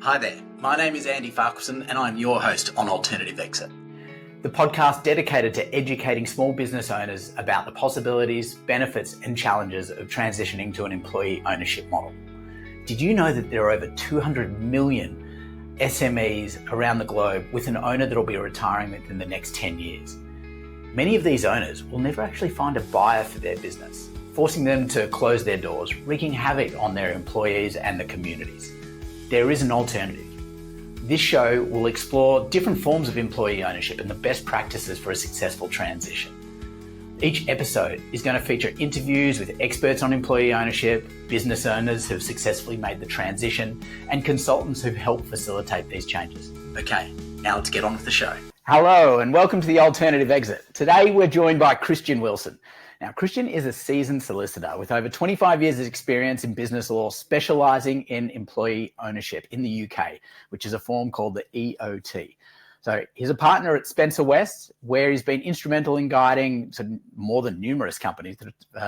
Hi there, my name is Andy Farquharson and I'm your host on Alternative Exit, the podcast dedicated to educating small business owners about the possibilities, benefits and challenges of transitioning to an employee ownership model. Did you know that there are over 200 million SMEs around the globe with an owner that will be retiring within the next 10 years? Many of these owners will never actually find a buyer for their business, forcing them to close their doors, wreaking havoc on their employees and the communities. There is an alternative. This show will explore different forms of employee ownership and the best practices for a successful transition. Each episode is going to feature interviews with experts on employee ownership, business owners who've successfully made the transition, and consultants who've helped facilitate these changes. Okay, now let's get on with the show. Hello, and welcome to the Alternative Exit. Today, we're joined by Christian Wilson. Now, Christian is a seasoned solicitor with over 25 years of experience in business law, specialising in employee ownership in the UK, which is a form called the EOT. So he's a partner at Spencer West, where he's been instrumental in guiding more than numerous companies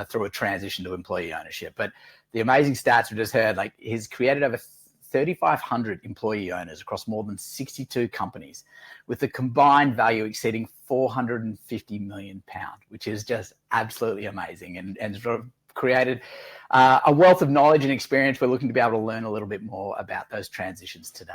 through a transition to employee ownership. But the amazing stats we just heard, like he's created over 3,500 employee owners across more than 62 companies, with the combined value exceeding £450 million, which is just absolutely amazing, and sort of created a wealth of knowledge and experience. We're looking to be able to learn a little bit more about those transitions today.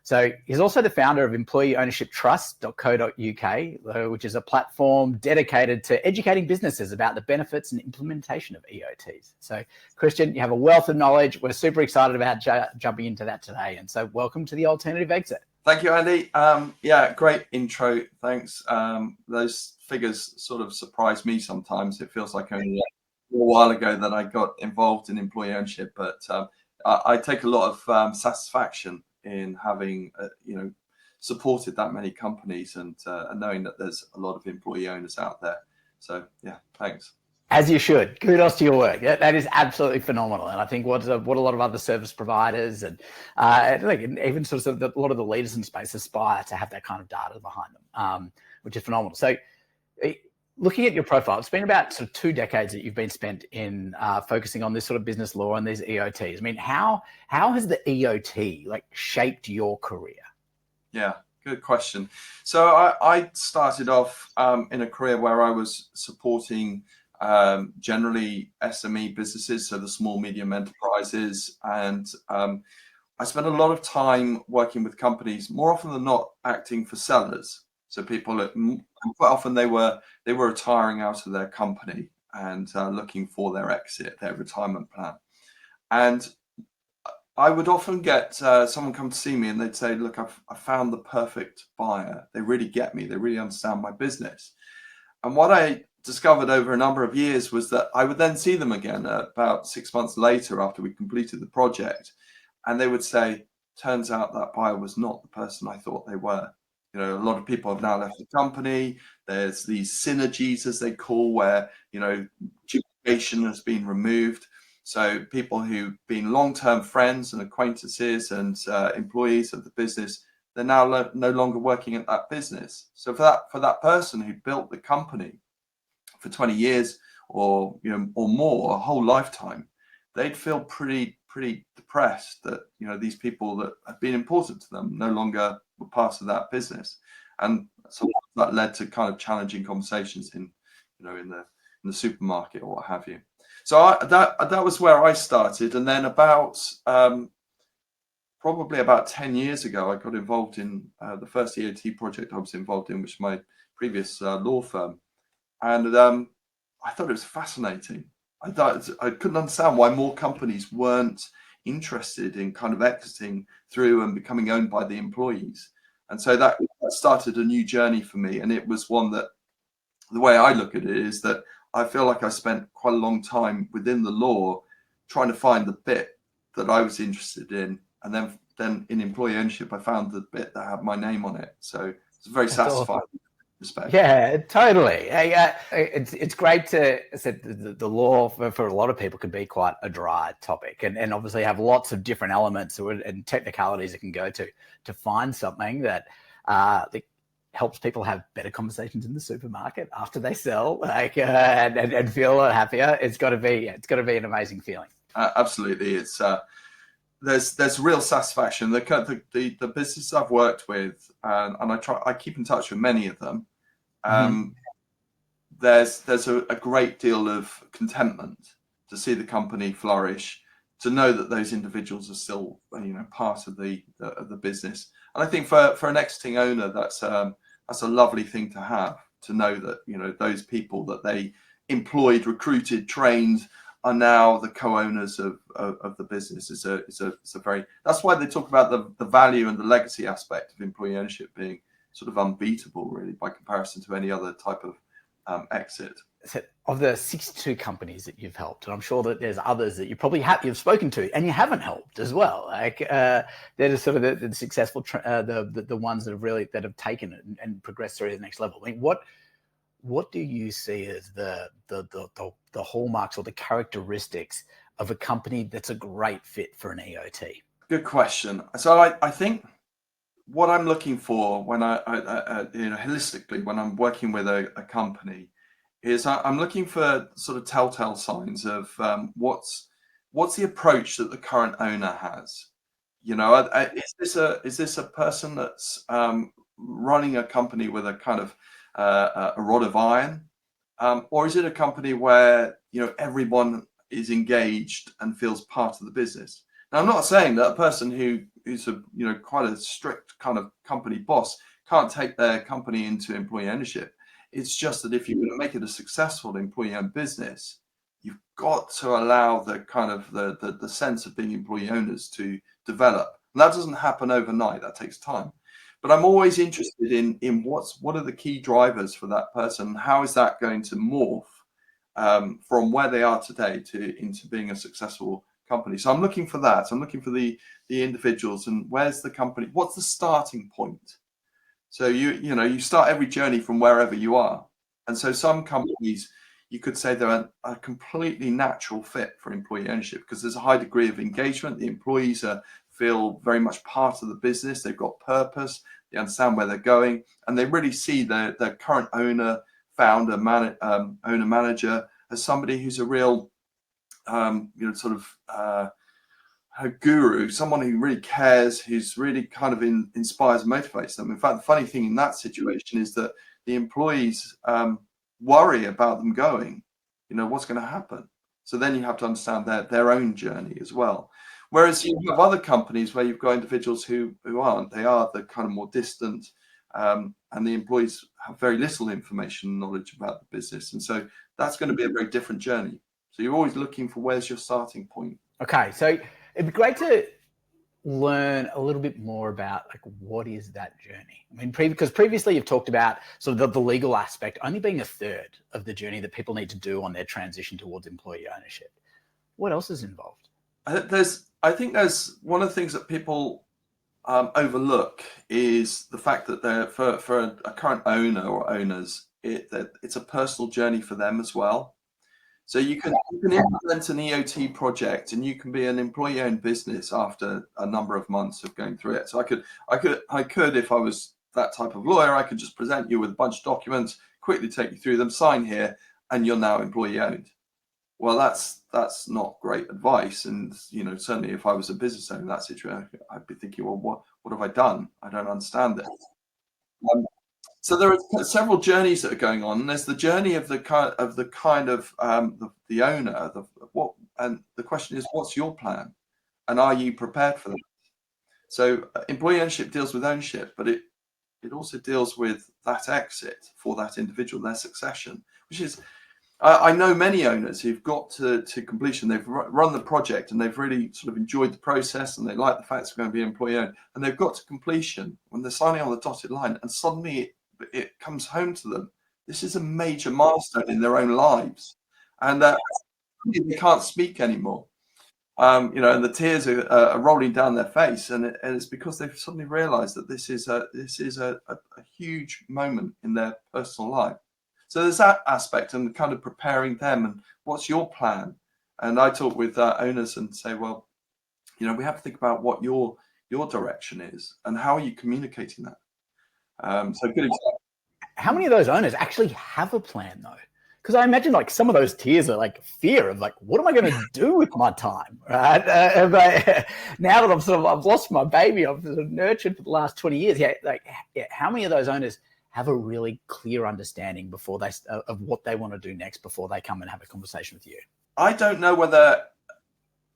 So he's also the founder of employeeownershiptrust.co.uk, which is a platform dedicated to educating businesses about the benefits and implementation of EOTs. So Christian, you have a wealth of knowledge. We're super excited about jumping into that today. And so welcome to the Alternative Exit. Thank you, Andy. Great intro. Thanks. Those figures sort of surprise me sometimes. It feels like only a while ago that I got involved in employee ownership, but I take a lot of satisfaction in having supported that many companies and knowing that there's a lot of employee owners out there. So yeah, thanks. As you should. Kudos to your work. That is absolutely phenomenal. And I think what a lot of other service providers and even sort of a lot of the leaders in space aspire to have that kind of data behind them, which is phenomenal. So looking at your profile, it's been about sort of 2 decades that you've been spent in focusing on this sort of business law and these EOTs. I mean, how has the EOT shaped your career? Yeah, good question. So I started off in a career where I was supporting generally SME businesses, so the small, medium enterprises. And I spent a lot of time working with companies, more often than not acting for sellers. So people that quite often they were retiring out of their company and looking for their exit, their retirement plan. And I would often get someone come to see me and they'd say, look, I found the perfect buyer. They really get me. They really understand my business. And what I discovered over a number of years was that I would then see them again about 6 months later after we completed the project. And they would say, turns out that buyer was not the person I thought they were. You know, a lot of people have now left the company. There's these synergies, as they call, where, duplication has been removed. So people who've been long-term friends and acquaintances and employees of the business, they're now no longer working at that business. So for that person who built the company for 20 years or more, a whole lifetime, they'd feel pretty depressed that these people that have been important to them no longer were part of that business, and so that led to kind of challenging conversations in the supermarket or what have you. So that was where I started, and then probably about 10 years ago, I got involved in the first EOT project I was involved in, which is my previous law firm, and I thought it was fascinating. I couldn't understand why more companies weren't interested in kind of exiting through and becoming owned by the employees. And so that started a new journey for me. And it was one that, the way I look at it is that I feel like I spent quite a long time within the law trying to find the bit that I was interested in. And then in employee ownership, I found the bit that had my name on it. So it's very satisfying. Respect. Yeah, totally. It's great to say the law for a lot of people can be quite a dry topic, and obviously have lots of different elements and technicalities it can go to find something that helps people have better conversations in the supermarket after they sell, and feel happier. It's got to be an amazing feeling. Absolutely, it's there's real satisfaction. The businesses I've worked with, and I keep in touch with many of them. There's a great deal of contentment to see the company flourish, to know that those individuals are still, part of the business. And I think for an exiting owner, that's a lovely thing to have, to know that those people that they employed, recruited, trained are now the co-owners of the business. It's a very, that's why they talk about the value and the legacy aspect of employee ownership being sort of unbeatable, really, by comparison to any other type of exit. So of the 62 companies that you've helped, and I'm sure that there's others that you probably you've spoken to and you haven't helped as well. Like they're just sort of the successful, the ones that have taken it and progressed through to the next level. I mean, what do you see as the hallmarks or the characteristics of a company that's a great fit for an EOT? Good question. So I think what I'm looking for when I holistically, when I'm working with a company, is I'm looking for sort of telltale signs of what's the approach that the current owner has. Is this a person that's running a company with a kind of a rod of iron, or is it a company where everyone is engaged and feels part of the business? Now, I'm not saying that a person who's quite a strict kind of company boss can't take their company into employee ownership. It's just that if you're going to make it a successful employee-owned business, you've got to allow the kind of the sense of being employee owners to develop. And that doesn't happen overnight. That takes time. But I'm always interested in what are the key drivers for that person? How is that going to morph from where they are today into being a successful company? So I'm looking for that. I'm looking for the individuals, and where's the company? What's the starting point? So you start every journey from wherever you are, and so some companies, you could say they're a completely natural fit for employee ownership because there's a high degree of engagement. The employees feel very much part of the business. They've got purpose. They understand where they're going, and they really see their current owner, founder, owner manager as somebody who's a real sort of a guru, someone who really cares, who's really kind of inspires and motivates them. In fact, the funny thing in that situation is that the employees worry about them going, what's going to happen? So then you have to understand their own journey as well. Whereas you have other companies where you've got individuals who aren't, they are the kind of more distant, and the employees have very little information and knowledge about the business. And so that's going to be a very different journey. So you're always looking for where's your starting point. Okay, so it'd be great to learn a little bit more about what is that journey. I mean, because previously you've talked about sort of the legal aspect only being a third of the journey that people need to do on their transition towards employee ownership. What else is involved? I think there's one of the things that people overlook is the fact that for a current owner or owners, it's a personal journey for them as well. So you can implement an EOT project, and you can be an employee-owned business after a number of months of going through it. So I could, if I was that type of lawyer, I could just present you with a bunch of documents, quickly take you through them, sign here, and you're now employee-owned. Well, that's not great advice. And certainly if I was a business owner in that situation, I'd be thinking, well, what have I done? I don't understand it. So there are several journeys that are going on. And there's the journey of the owner. And the question is, what's your plan, and are you prepared for that? So employee ownership deals with ownership, but it also deals with that exit for that individual, their succession, which is, I know many owners who've got to completion. They've run the project and they've really sort of enjoyed the process, and they like the fact it's going to be employee owned, and they've got to completion when they're signing on the dotted line, and suddenly it comes home to them. This is a major milestone in their own lives, and they can't speak anymore. And the tears are rolling down their face, and it's because they've suddenly realised that this is a huge moment in their personal life. So there's that aspect, and kind of preparing them, and what's your plan? And I talk with owners and say, well, we have to think about what your direction is, and how are you communicating that? So good example. How many of those owners actually have a plan, though? because I imagine like some of those tiers are like fear of like, what am I going to do with my time, right? Now that I've lost my baby, I've sort of nurtured for the last 20 years. How many of those owners have a really clear understanding before they of what they want to do next before they come and have a conversation with you? I don't know whether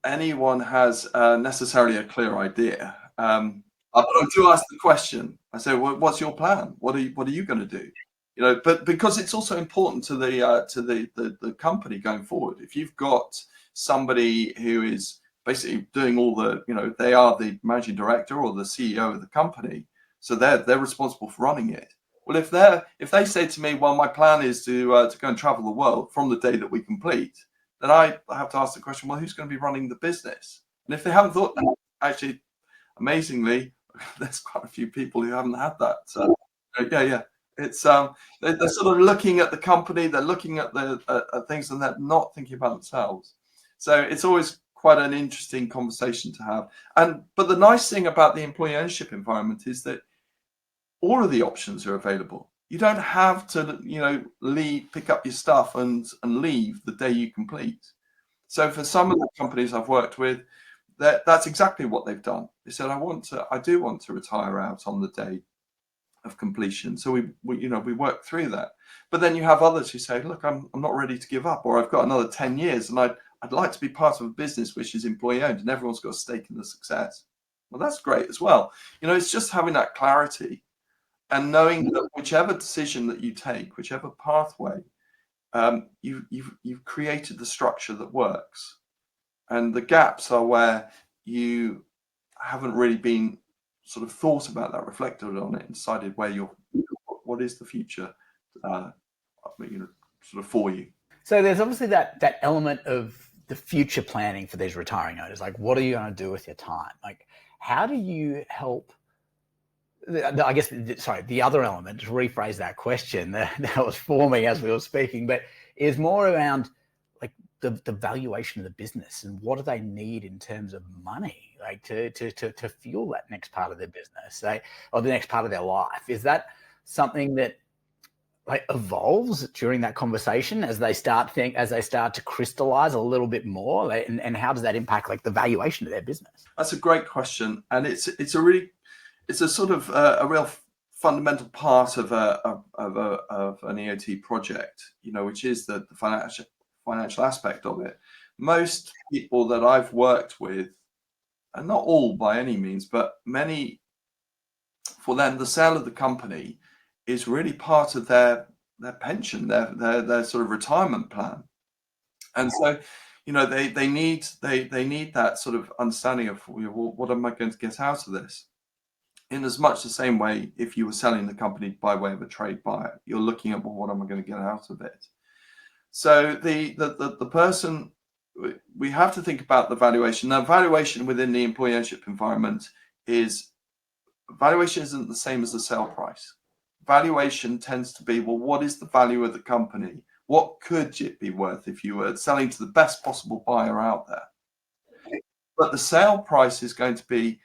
anyone has necessarily a clear idea. I do ask the question. I say, well, "What's your plan? What are you going to do?" But because it's also important to the company going forward. If you've got somebody who is basically doing all the, they are the managing director or the CEO of the company, so they're responsible for running it. Well, if they say to me, "Well, my plan is to go and travel the world from the day that we complete," then I have to ask the question, "Well, who's going to be running the business?" And if they haven't thought that, actually, amazingly, there's quite a few people who haven't had that. So, yeah. It's they're sort of looking at the company, they're looking at the things, and they're not thinking about themselves. So it's always quite an interesting conversation to have. But the nice thing about the employee ownership environment is that all of the options are available. You don't have to, pick up your stuff and leave the day you complete. So for some of the companies I've worked with, that's exactly what they've done. They said, I do want to retire out on the day of completion. So we work through that. But then you have others who say, "Look, I'm not ready to give up, or I've got another 10 years and I'd like to be part of a business which is employee owned and everyone's got a stake in the success." Well, that's great as well. It's just having that clarity and knowing that whichever decision that you take, whichever pathway, you've created the structure that works. And the gaps are where you haven't really been sort of thought about that, reflected on it, and decided what is the future, sort of for you. So there's obviously that element of the future planning for these retiring owners. Like, what are you going to do with your time? Like, how do you help? I guess, sorry, the other element, to rephrase that question that was forming as we were speaking, but is more around like the valuation of the business and what do they need in terms of money, like to fuel that next part of their business, or the next part of their life. Is that something that like evolves during that conversation as they start to crystallize a little bit more, and how does that impact like the valuation of their business? That's a great question, and it's a sort of a real fundamental part of an EOT project, which is the financial aspect of it. Most people that I've worked with, and not all by any means, but many, for them, the sale of the company is really part of their pension, their sort of retirement plan. And so, they need that sort of understanding of, what am I going to get out of this? In as much the same way, if you were selling the company by way of a trade buyer, you're looking at, well, what am I going to get out of it? So the person, we have to think about the valuation. Now, valuation within the employee ownership environment valuation isn't the same as the sale price. Valuation tends to be, well, what is the value of the company? What could it be worth if you were selling to the best possible buyer out there? But the sale price is going to be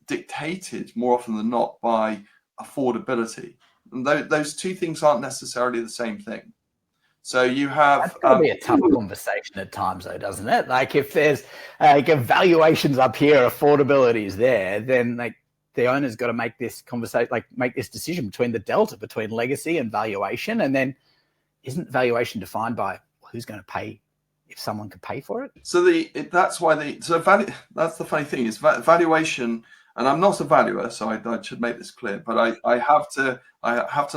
dictated more often than not by affordability. And those two things aren't necessarily the same thing. So you have... That's going to be a tough conversation at times, though, doesn't it? Like, if there's if valuations up here, affordability is there, then like the owner's got to make this decision between the delta between legacy and valuation. And then isn't valuation defined by who's going to pay, if someone can pay for it? So that's the funny thing is valuation. And I'm not a valuer, so I should make this clear. But I have to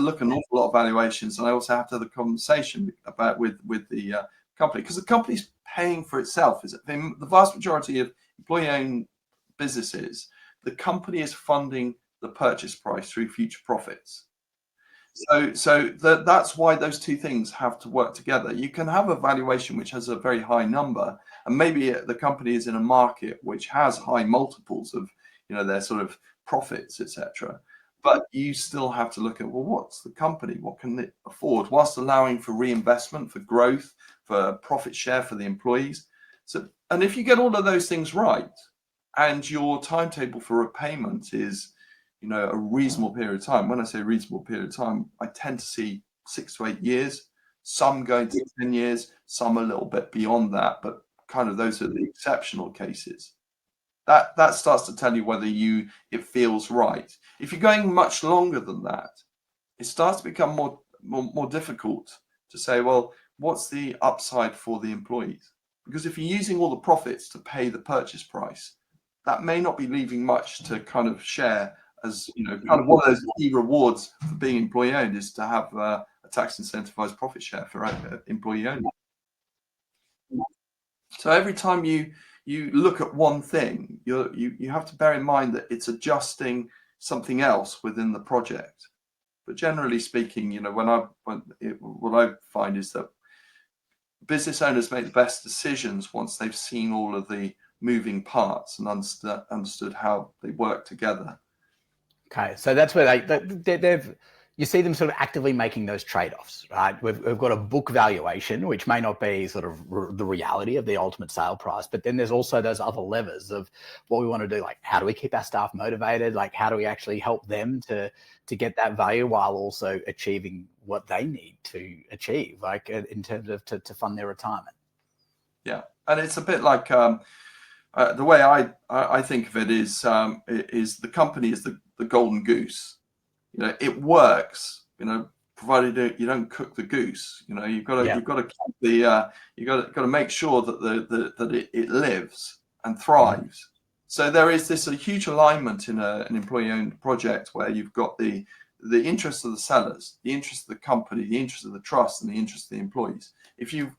look at an awful lot of valuations, and I also have to have a conversation about with the company, because the company's paying for itself. The vast majority of employee-owned businesses, the company is funding the purchase price through future profits. So that's why those two things have to work together. You can have a valuation which has a very high number, and maybe the company is in a market which has high multiples of their sort of profits, etc. But you still have to look at, well, what's the company? What can it afford, whilst allowing for reinvestment, for growth, for profit share for the employees? And if you get all of those things right, and your timetable for repayment is, a reasonable period of time. When I say reasonable period of time, I tend to see 6 to 8 years. some going to 10 years, some a little bit beyond that, but kind of those are the exceptional cases. That starts to tell you whether it feels right. If you're going much longer than that, it starts to become more difficult to say, well, what's the upside for the employees? Because if you're using all the profits to pay the purchase price, that may not be leaving much to kind of share as, kind of one of those key rewards for being employee owned is to have a tax incentivized profit share for employee owned. So every time you look at one thing, you have to bear in mind that it's adjusting something else within the project. But generally speaking, what I find is that business owners make the best decisions once they've seen all of the moving parts and understood how they work together. Okay, so that's where you see them sort of actively making those trade-offs, right? We've got a book valuation, which may not be sort of the reality of the ultimate sale price, but then there's also those other levers of what we want to do, like how do we keep our staff motivated? Like how do we actually help them to get that value while also achieving what they need to achieve, like in terms of to fund their retirement? Yeah, and it's a bit like the way I think of it is the company is the golden goose. It works, provided you don't cook the goose. You've got to keep you got to make sure that it lives and thrives. So there is a huge alignment in an employee-owned project where you've got the interests of the sellers, the interest of the company, the interest of the trust, and the interest of the employees. If you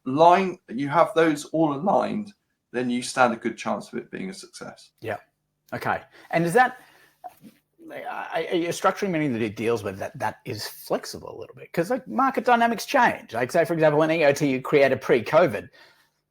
have those all aligned, then you stand a good chance of it being a success. Yeah. Okay. And is that you're structuring many of the deals with that is flexible a little bit because like market dynamics change. Like say, for example, an EOT you created pre-COVID,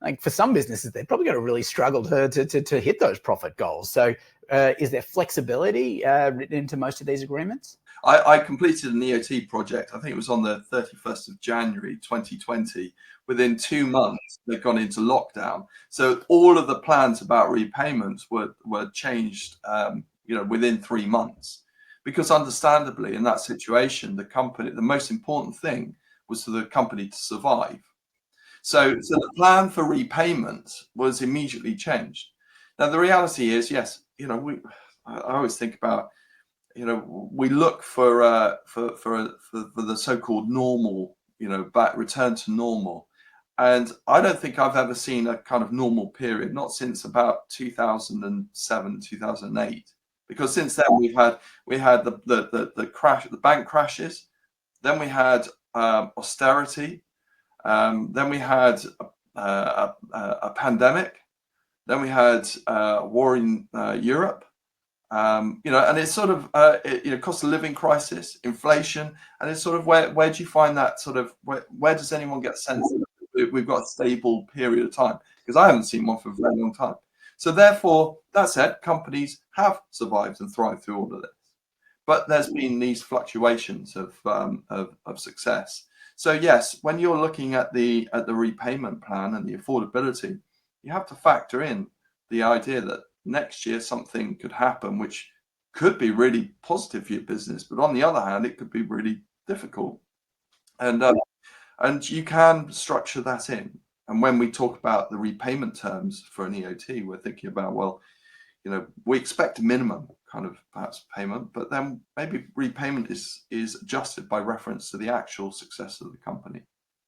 like for some businesses, they're probably going to really struggle to hit those profit goals. So is there flexibility written into most of these agreements? I completed an EOT project. I think it was on the 31st of January, 2020. Within 2 months, they'd gone into lockdown. So all of the plans about repayments were changed, within 3 months. Because understandably, in that situation, the most important thing was for the company to survive. So the plan for repayment was immediately changed. Now, the reality is, yes, I always think about, we look for the so-called normal, back return to normal. And I don't think I've ever seen a kind of normal period, not since about 2007, 2008. Because since then we had the crash, the bank crashes, then we had austerity, then we had a pandemic, then we had war in Europe, and it's sort of cost of living crisis, inflation, and it's sort of where do you find that sort of where does anyone get a sense that we've got a stable period of time? Because I haven't seen one for a very long time. So therefore, that said, companies have survived and thrived through all of this, but there's been these fluctuations of success. So yes, when you're looking at the repayment plan and the affordability, you have to factor in the idea that next year something could happen which could be really positive for your business, but on the other hand, it could be really difficult. And you can structure that in. And when we talk about the repayment terms for an EOT, we're thinking about, well, we expect a minimum kind of perhaps payment, but then maybe repayment is adjusted by reference to the actual success of the company,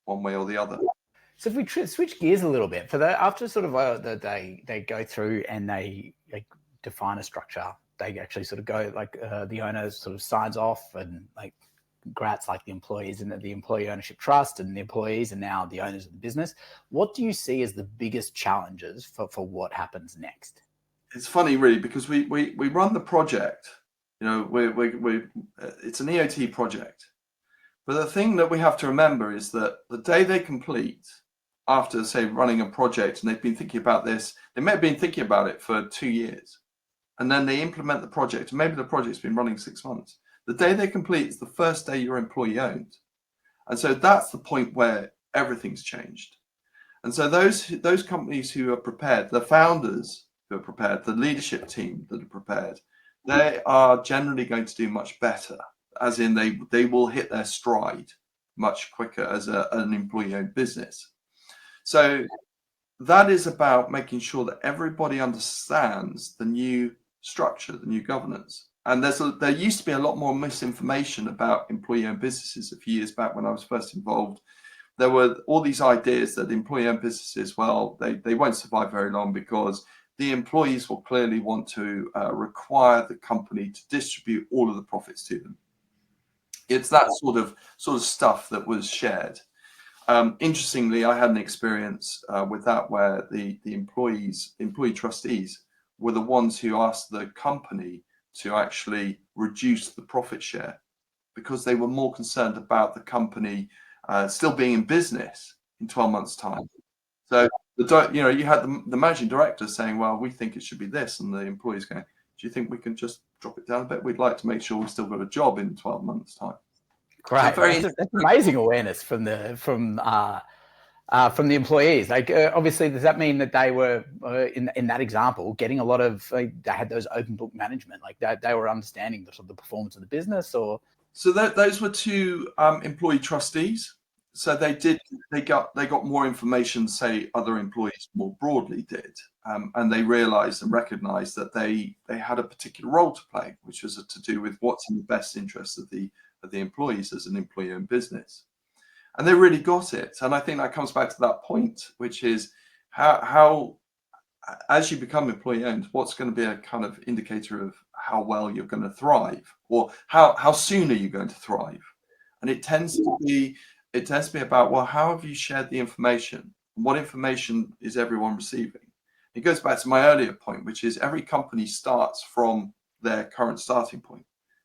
one way or the other. So if we switch gears a little bit, after sort of they go through and they define a structure, they actually sort of go like the owner sort of signs off and like congrats, like the employees and the employee ownership trust and the employees and now the owners of the business. What do you see as the biggest challenges for what happens next? It's funny, really, because we run the project. It's an EOT project, but the thing that we have to remember is that the day they complete, after say running a project, and they've been thinking about this, they may have been thinking about it for 2 years, and then they implement the project. Maybe the project's been running 6 months. The day they complete is the first day you're employee owned, and so that's the point where everything's changed. And so those companies who are prepared, the founders who are prepared, the leadership team that are prepared, they are generally going to do much better, as in they will hit their stride much quicker as an employee-owned business. So that is about making sure that everybody understands the new structure, the new governance. And there used to be a lot more misinformation about employee-owned businesses a few years back when I was first involved. There were all these ideas that employee-owned businesses, well, they won't survive very long because the employees will clearly want to require the company to distribute all of the profits to them. It's that sort of stuff that was shared. Interestingly, I had an experience with that where the employee trustees were the ones who asked the company to actually reduce the profit share because they were more concerned about the company still being in business in 12 months' time. So you had the managing director saying, well, we think it should be this, and the employees going, do you think we can just drop it down a bit? We'd like to make sure we've still got a job in 12 months' time. Great. So that's amazing awareness from the employees. Like, obviously, does that mean that they were in that example getting a lot of? They had those open book management, like they were understanding the performance of the business, or? So those were two employee trustees. So they got more information, say other employees more broadly did, and they realised and recognised that they had a particular role to play, which was to do with what's in the best interest of the employees as an employee-owned business. And they really got it. And I think that comes back to that point, which is how as you become employee-owned, what's going to be a kind of indicator of how well you're going to thrive, or how soon are you going to thrive? And it tends to be about, well, how have you shared the information? What information is everyone receiving? It goes back to my earlier point, which is every company starts from their current starting point.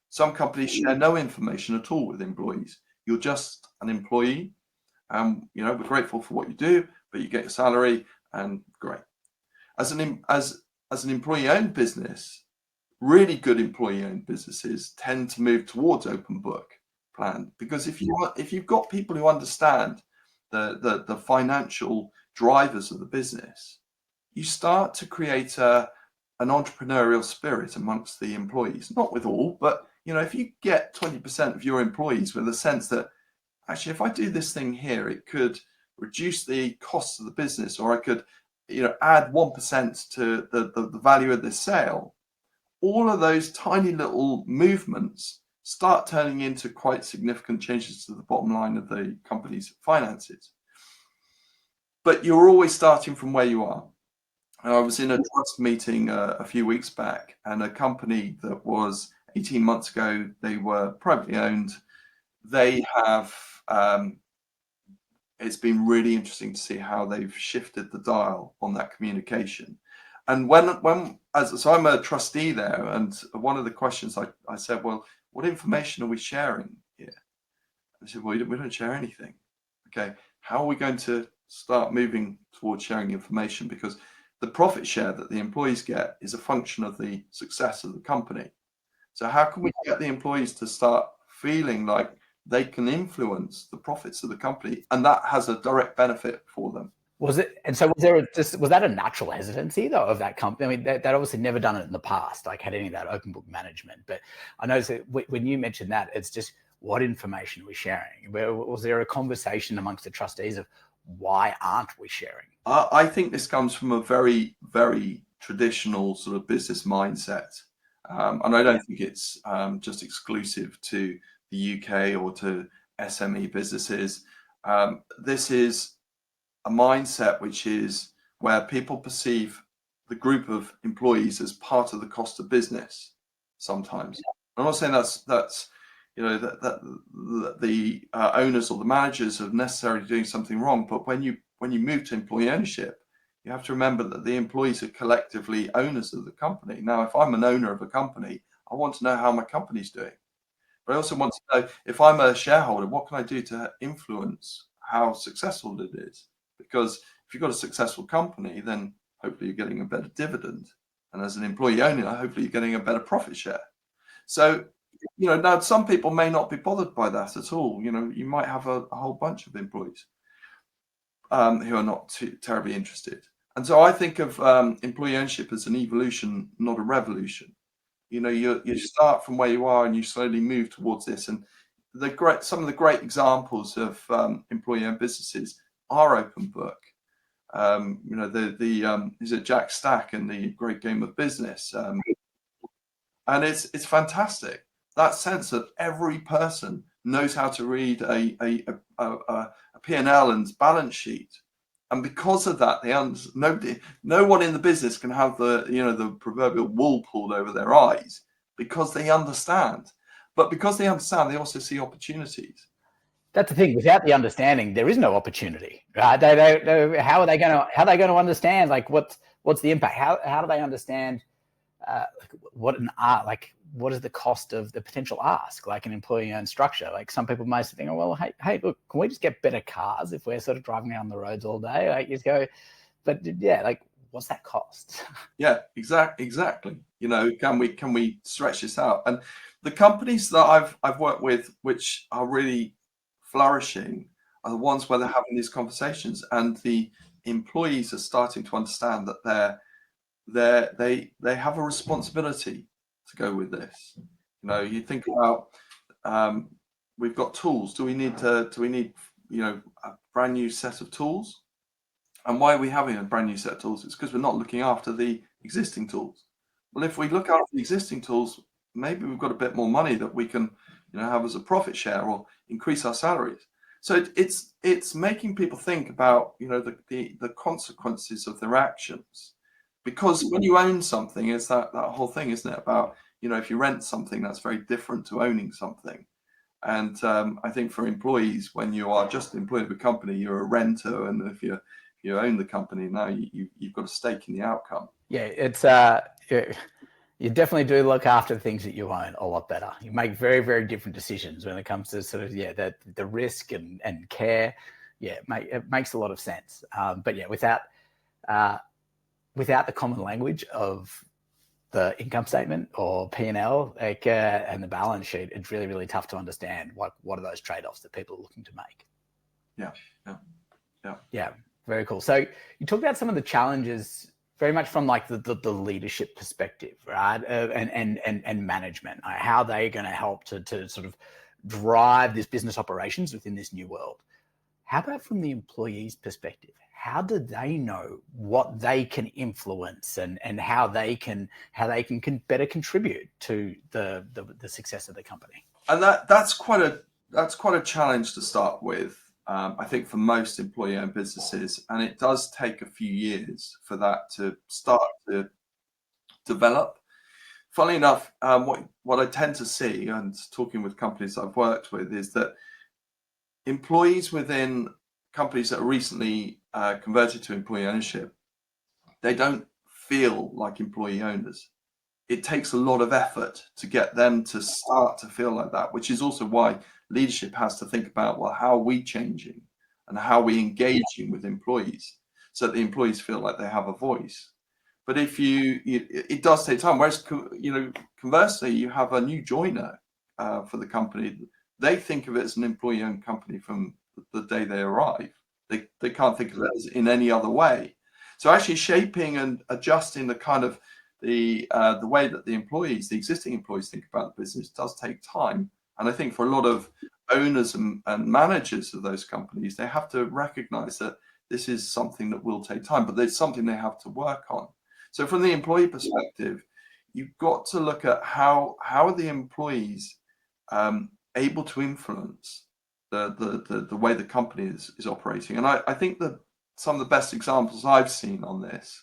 Some companies share no information at all with employees. You're just an employee. We're grateful for what you do, but you get your salary, and great. As an employee-owned business, really good employee-owned businesses tend to move towards open book plan, because if you've got people who understand the financial drivers of the business, you start to create an entrepreneurial spirit amongst the employees. Not with all, but if you get 20% of your employees with a sense that actually, if I do this thing here, it could reduce the costs of the business, or I could add 1% to the value of this sale, all of those tiny little movements start turning into quite significant changes to the bottom line of the company's finances. But you're always starting from where you are. I was in a trust meeting a few weeks back, and a company that was 18 months ago, they were privately owned. They have, it's been really interesting to see how they've shifted the dial on that communication. And so I'm a trustee there, and one of the questions I said, well, what information are we sharing here? I said, well, we don't share anything. Okay, how are we going to start moving towards sharing information? Because the profit share that the employees get is a function of the success of the company. So how can we get the employees to start feeling like they can influence the profits of the company, and that has a direct benefit for them? Was it? And so was that a natural hesitancy though of that company? I mean, that obviously never done it in the past, like had any of that open book management. But I noticed that when you mentioned that, it's just, what information are we sharing? Was there a conversation amongst the trustees of why aren't we sharing? I think this comes from a very, very traditional sort of business mindset. And I don't think it's just exclusive to the UK or to SME businesses. This is a mindset which is where people perceive the group of employees as part of the cost of business sometimes. I'm not saying that's that the owners or the managers are necessarily doing something wrong, but when you move to employee ownership, you have to remember that the employees are collectively owners of the company. Now, if I'm an owner of a company, I want to know how my company's doing. But I also want to know, if I'm a shareholder, what can I do to influence how successful it is? Because if you've got a successful company, then hopefully you're getting a better dividend. And as an employee owner, hopefully you're getting a better profit share. So, now some people may not be bothered by that at all. You might have a whole bunch of employees who are not too terribly interested. And so I think of employee ownership as an evolution, not a revolution. You start from where you are and you slowly move towards this. And some of the great examples of employee-owned businesses are open book. Is it Jack Stack and the Great Game of Business? And it's fantastic. That sense that every person knows how to read a P&L and balance sheet. And because of that, no one in the business can have the proverbial wool pulled over their eyes, because they understand. But because they understand, they also see opportunities. That's the thing. Without the understanding, there is no opportunity. Right? They don't know how are they going to understand, like, what's the impact? How do they understand what is the cost of the potential ask, like an employee-owned structure? Like, some people might think, oh, well, hey, look, can we just get better cars if we're sort of driving down the roads all day? Like, you just go, but yeah, like, what's that cost? Yeah, exactly. Can we stretch this out? And the companies that I've worked with, which are really flourishing, are the ones where they're having these conversations, and the employees are starting to understand that they have a responsibility to go with this. You think about, we've got tools. Do we need a brand new set of tools? And why are we having a brand new set of tools? It's because we're not looking after the existing tools. Well, if we look after the existing tools, maybe we've got a bit more money that we can, have as a profit share or increase our salaries. So it's making people think about, the consequences of their actions. Because when you own something, it's that whole thing, isn't it? About, if you rent something, that's very different to owning something. And I think for employees, when you are just employed of a company, you're a renter, and if you own the company, now you've got a stake in the outcome. Yeah, it's you definitely do look after the things that you own a lot better. You make very, very different decisions when it comes to sort of the risk and care. Yeah, it makes a lot of sense. But yeah, without the common language of the income statement or P&L, and the balance sheet, it's really, really tough to understand what are those trade-offs that people are looking to make. Yeah, very cool. So you talked about some of the challenges, very much from like the leadership perspective, right? And management, how they're going to help to sort of drive this business operations within this new world. How about from the employee's perspective? How do they know what they can influence and how they can better contribute to the success of the company? And that's quite a challenge to start with. I think for most employee-owned businesses, and it does take a few years for that to start to develop. Funnily enough, what I tend to see, and talking with companies I've worked with, is that employees within companies that are recently converted to employee ownership, they don't feel like employee owners. It takes a lot of effort to get them to start to feel like that, which is also why leadership has to think about, well, how are we changing and how are we engaging with employees so that the employees feel like they have a voice. But it does take time. Whereas, conversely, you have a new joiner for the company. They think of it as an employee-owned company from the day they arrive. They can't think of it as in any other way. So actually shaping and adjusting the kind of the way that the existing employees think about the business does take time. And I think for a lot of owners and managers of those companies, they have to recognize that this is something that will take time, but it's something they have to work on. So from the employee perspective, you've got to look at how are the employees able to influence the way the company is operating. And I think that some of the best examples I've seen on this,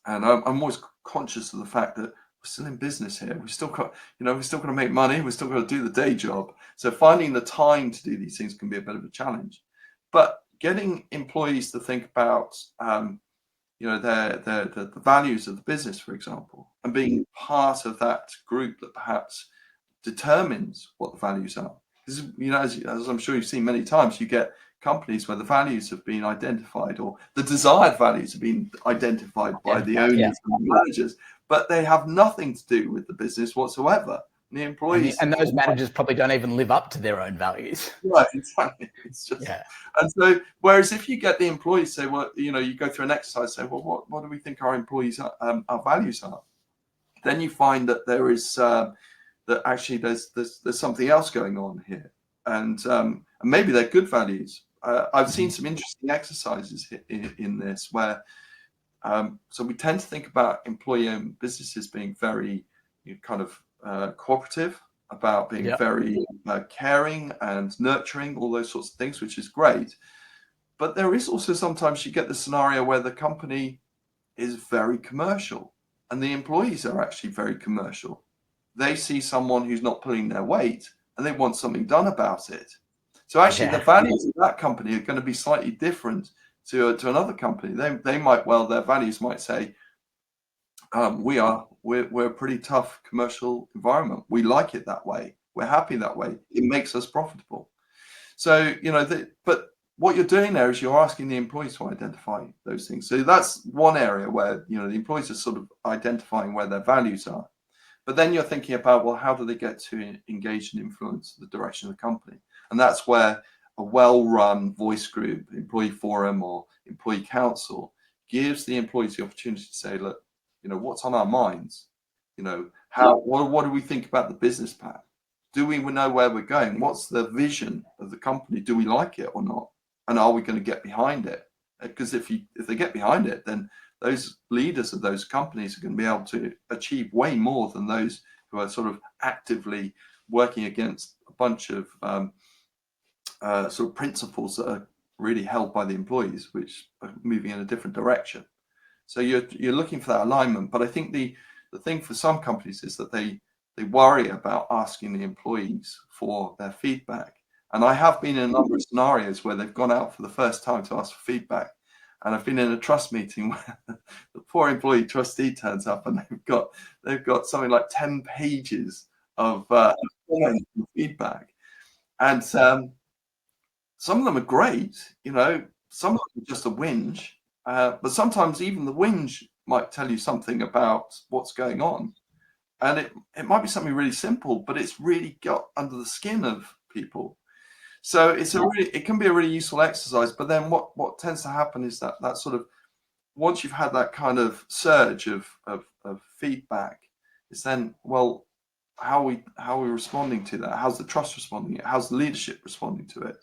and I'm always conscious of the fact that we're still in business here. We've still got to make money. We've still got to do the day job. So finding the time to do these things can be a bit of a challenge. But getting employees to think about, the values of the business, for example, and being part of that group that perhaps determines what the values are. Because, as I'm sure you've seen many times, you get companies where the values have been identified, or the desired values have been identified by the owners and the managers, but they have nothing to do with the business whatsoever. And the employees and those managers probably don't even live up to their own values. Right, exactly. It's just And so, whereas if you get the employees say, well, you go through an exercise, say, well, what do we think our employees our values are? Then you find that there is that actually there's something else going on here, and maybe they're good values. I've seen some interesting exercises in this where so we tend to think about employee-owned businesses being very kind of cooperative, about being very caring and nurturing, all those sorts of things, which is great. But there is also sometimes you get the scenario where the company is very commercial and the employees are actually very commercial. They see someone who's not pulling their weight and they want something done about it. So actually the values of that company are going to be slightly different to another company. They might, well, their values might say, we're a pretty tough commercial environment. We like it that way. We're happy that way. It makes us profitable. So, but what you're doing there is you're asking the employees to identify those things. So that's one area where, the employees are sort of identifying where their values are. But then you're thinking about, well, how do they get to engage and influence the direction of the company? And that's where a well-run voice group, employee forum, or employee council gives the employees the opportunity to say, look, what's on our minds? What do we think about the business plan? Do we know where we're going? What's the vision of the company? Do we like it or not? And are we going to get behind it? Because if they get behind it, then those leaders of those companies are going to be able to achieve way more than those who are sort of actively working against a bunch of sort of principles that are really held by the employees, which are moving in a different direction. So you're looking for that alignment. But I think the thing for some companies is that they worry about asking the employees for their feedback. And I have been in a number of scenarios where they've gone out for the first time to ask for feedback. And I've been in a trust meeting where the poor employee trustee turns up and they've got something like 10 pages of comments and feedback. And some of them are great, some of them are just a whinge. But sometimes even the whinge might tell you something about what's going on. And it might be something really simple, but it's really got under the skin of people. So it can be a really useful exercise. But then what tends to happen is that sort of, once you've had that kind of surge of feedback, is then, well, how are we responding to that? How's the trust responding? How's the leadership responding to it?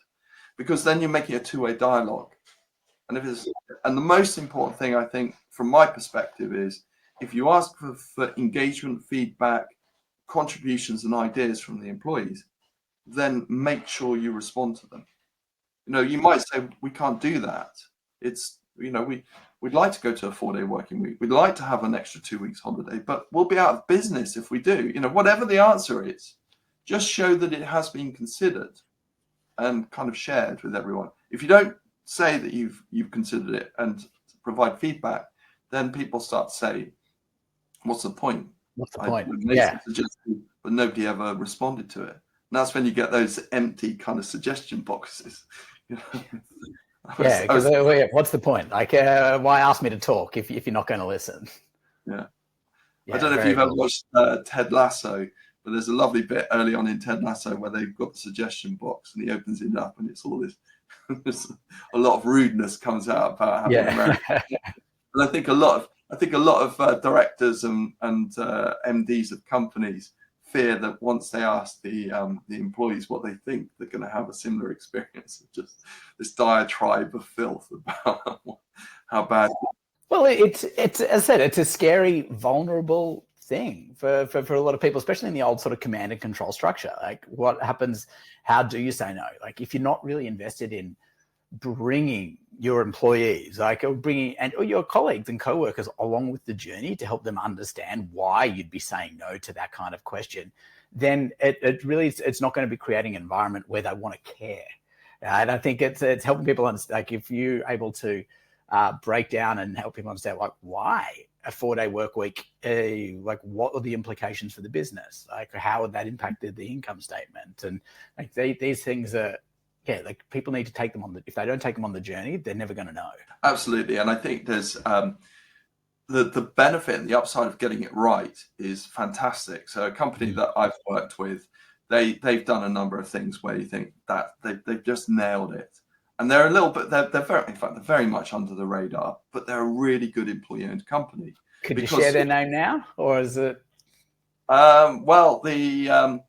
Because then you're making a two-way dialogue. And the most important thing, I think, from my perspective, is if you ask for engagement, feedback, contributions, and ideas from the employees, then make sure you respond to them. You might say, we can't do that. It's, we'd like to go to a 4-day working week. We'd like to have an extra 2 weeks holiday, but we'll be out of business if we do. Whatever the answer is, just show that it has been considered and kind of shared with everyone. If you don't say that you've considered it and provide feedback, then people start to say, what's the point? What's the point? But nobody ever responded to it. And that's when you get those empty kind of suggestion boxes. Because what's the point? Like, why ask me to talk if you're not going to listen? Yeah. I don't know if you've ever watched Ted Lasso, but there's a lovely bit early on in Ted Lasso where they've got the suggestion box and he opens it up and it's all this, a lot of rudeness comes out about having and I think a lot of directors and MDs of companies fear that once they ask the employees what they think, they're going to have a similar experience of just this diatribe of filth about how bad. Well, it's as I said, it's a scary, vulnerable thing for a lot of people, especially in the old sort of command and control structure. Like, what happens? How do you say no? Like, if you're not really invested in bringing your employees, or your colleagues and co-workers along with the journey to help them understand why you'd be saying no to that kind of question, then it's not going to be creating an environment where they want to care. And I think it's helping people understand, like, if you're able to break down and help people understand, like, why a 4-day work week, like, what are the implications for the business? Like, how would that impacted the income statement? And like these things are, like, people need to take them if they don't take them on the journey, they're never going to know. Absolutely. And I think there's the benefit and the upside of getting it right is fantastic. So a company that I've worked with, they've done a number of things where you think that they've just nailed it. And they're a little bit, they're very much under the radar, but they're a really good employee-owned company. Could you share their name now, or is it? Well, they're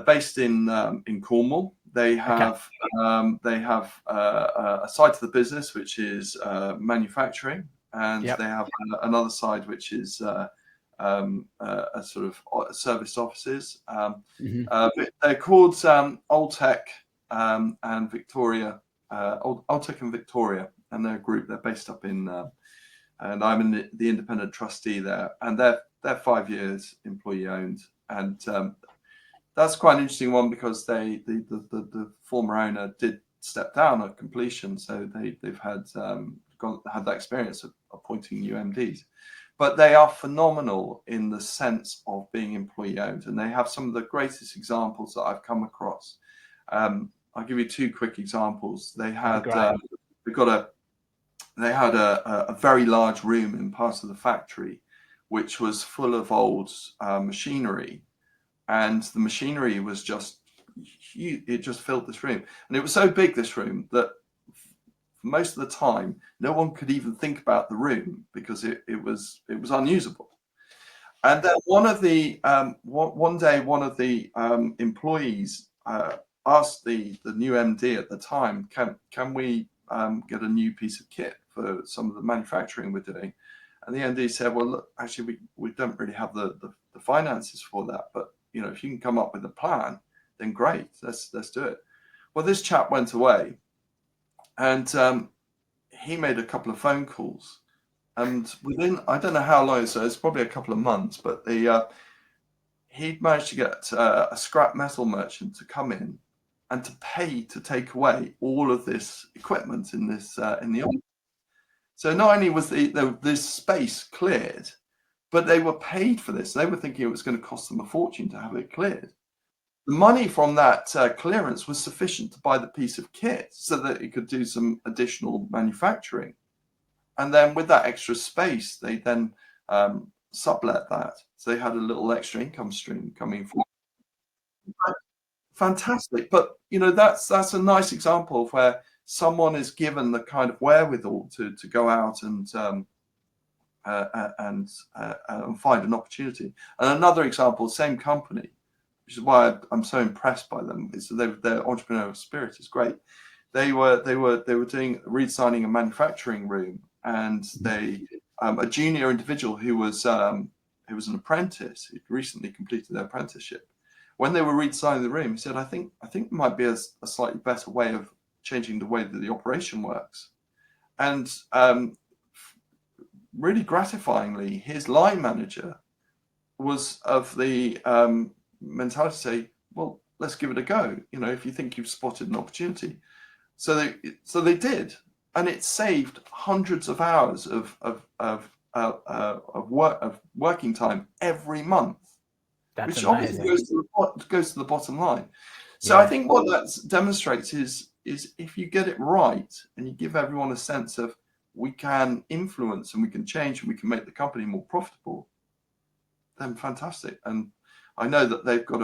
based in Cornwall. They have a side to the business which is manufacturing, and Yep. they have another side which is a sort of service offices. They're called Old Tech and Victoria, Old Tech and Victoria, and they're a group. They're based up in, and I'm in the independent trustee there, and they're 5 years employee owned, and that's quite an interesting one because the former owner did step down at completion, so they've had that experience of appointing new MDs. But they are phenomenal in the sense of being employee owned, and they have some of the greatest examples that I've come across. I'll give you two quick examples. They had a very large room in part of the factory, which was full of old machinery, and the machinery was just huge. It just filled this room, and it was so big, this room, that most of the time no one could even think about the room because it was unusable. And then one day one of the employees asked the new MD at the time, can we get a new piece of kit for some of the manufacturing we're doing? And the MD said, well, look, actually we don't really have the finances for that, but if you can come up with a plan, then great, let's do it. Well, this chap went away, and he made a couple of phone calls, and within, I don't know how long, so it's probably a couple of months, but he'd managed to get a scrap metal merchant to come in and to pay to take away all of this equipment in the office. So not only was this space cleared, but they were paid for this. They were thinking it was going to cost them a fortune to have it cleared. The money from that clearance was sufficient to buy the piece of kit so that it could do some additional manufacturing. And then with that extra space, they then sublet that. So they had a little extra income stream coming from. Fantastic. But, that's a nice example of where someone is given the kind of wherewithal to go out and find an opportunity. And another example, same company, which is why I'm so impressed by them, is that their entrepreneurial spirit is great. They were redesigning a manufacturing room, and a junior individual who was an apprentice, who'd recently completed their apprenticeship. When they were redesigning the room, he said, I think it might be a slightly better way of changing the way that the operation works. And really gratifyingly, his line manager was of the mentality to say, well, let's give it a go. If you think you've spotted an opportunity. So they did, and it saved hundreds of hours of working time every month. That's which amazing. obviously goes to the bottom line. So I think what that demonstrates is if you get it right and you give everyone a sense of we can influence and we can change and we can make the company more profitable, then fantastic. And I know that they've got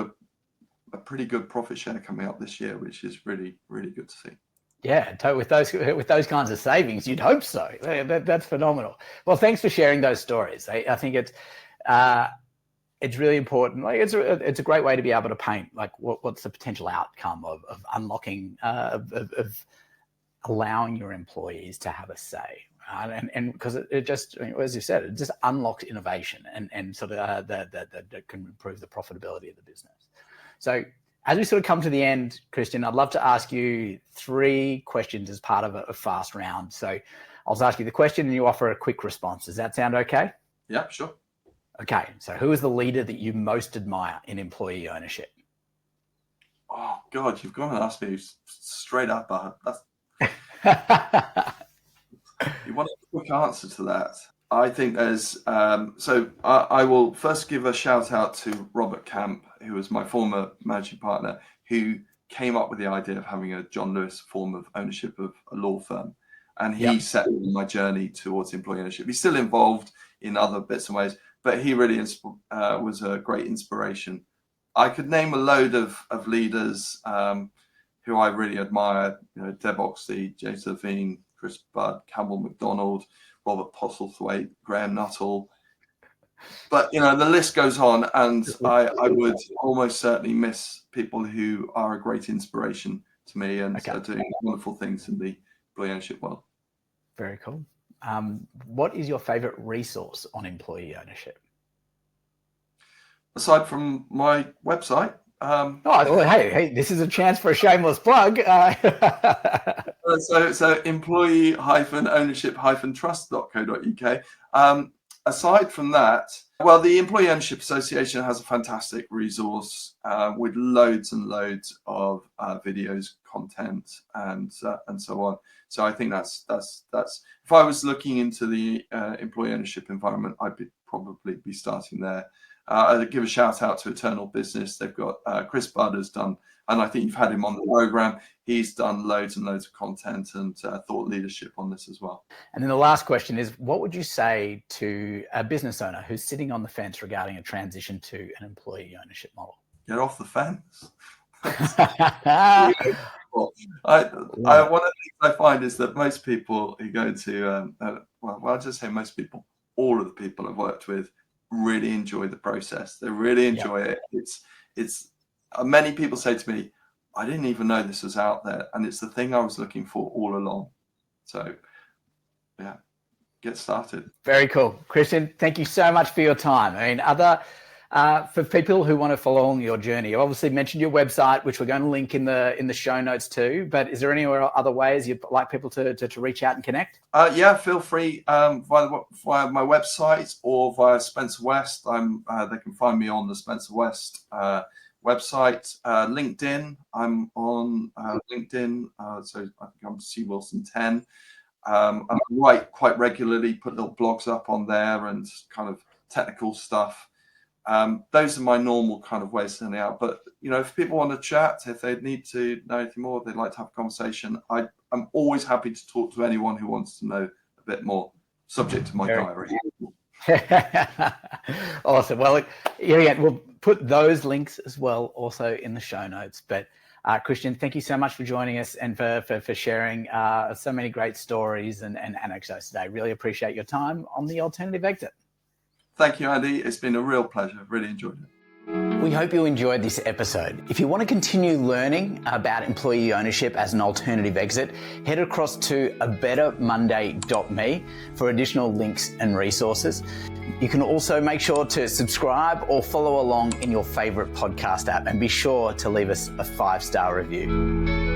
a pretty good profit share coming up this year, which is really, really good to see. Yeah, with those kinds of savings, you'd hope so. That's phenomenal. Well, thanks for sharing those stories. I think it's really important. Like it's a great way to be able to paint like what's the potential outcome of unlocking of allowing your employees to have a say, and because it just, as you said, it just unlocks innovation and sort of that can improve the profitability of the business. So as we sort of come to the end, Christian, I'd love to ask you 3 questions as part of a fast round. So I'll just ask you the question and you offer a quick response. Does that sound okay? Yeah, sure. Okay, so who is the leader that you most admire in employee ownership? Oh God, you've gone and asked me straight up. You want a quick answer to that? I think there's so I will first give a shout out to Robert Camp, who was my former managing partner, who came up with the idea of having a John Lewis form of ownership of a law firm, and he set me on my journey towards employee ownership. He's still involved in other bits and ways, but he really was a great inspiration. I could name a load of leaders who I really admire. Deb Oxley, James Levine, Chris Budd, Campbell McDonald, Robert Postlethwaite, Graham Nuttall. But the list goes on, and I would almost certainly miss people who are a great inspiration to me and are doing wonderful things in the employee ownership world. Very cool. What is your favorite resource on employee ownership? Aside from my website. Hey, this is a chance for a shameless plug. So employee-ownership-trust.co.uk. Aside from that, well, the Employee Ownership Association has a fantastic resource with loads and loads of videos, content, and so on. So I think that's if I was looking into the employee ownership environment, I'd probably be starting there. I'd give a shout out to Eternal Business. They've got Chris Budd has done, and I think you've had him on the program. He's done loads and loads of content and thought leadership on this as well. And then the last question is, what would you say to a business owner who's sitting on the fence regarding a transition to an employee ownership model? Get off the fence. One of the things I find is that most people who go to, I'll just say most people, all of the people I've worked with really enjoy the process. They really enjoy it. It's many people say to me, I didn't even know this was out there, and it's the thing I was looking for all along. So yeah, get started. Very cool. Christian, thank you so much for your time. I mean, for people who want to follow along your journey, you obviously mentioned your website, which we're going to link in the show notes too, but is there any other ways you'd like people to reach out and connect? Yeah, feel free via my website or via Spencer West. They can find me on the Spencer West website. LinkedIn, I'm on LinkedIn, so I think I'm C Wilson 10. I write quite regularly, put little blogs up on there and kind of technical stuff. Those are my normal kind of ways of sending out. But, if people want to chat, if they need to know anything more, they'd like to have a conversation, I'm always happy to talk to anyone who wants to know a bit more, subject to my diary. Awesome. Well, again, we'll put those links as well also in the show notes. But Christian, thank you so much for joining us and for sharing so many great stories and anecdotes today. Really appreciate your time on The Alternative Exit. Thank you, Andy. It's been a real pleasure. Really enjoyed it. We hope you enjoyed this episode. If you want to continue learning about employee ownership as an alternative exit, head across to abettermonday.me for additional links and resources. You can also make sure to subscribe or follow along in your favorite podcast app, and be sure to leave us a 5-star review.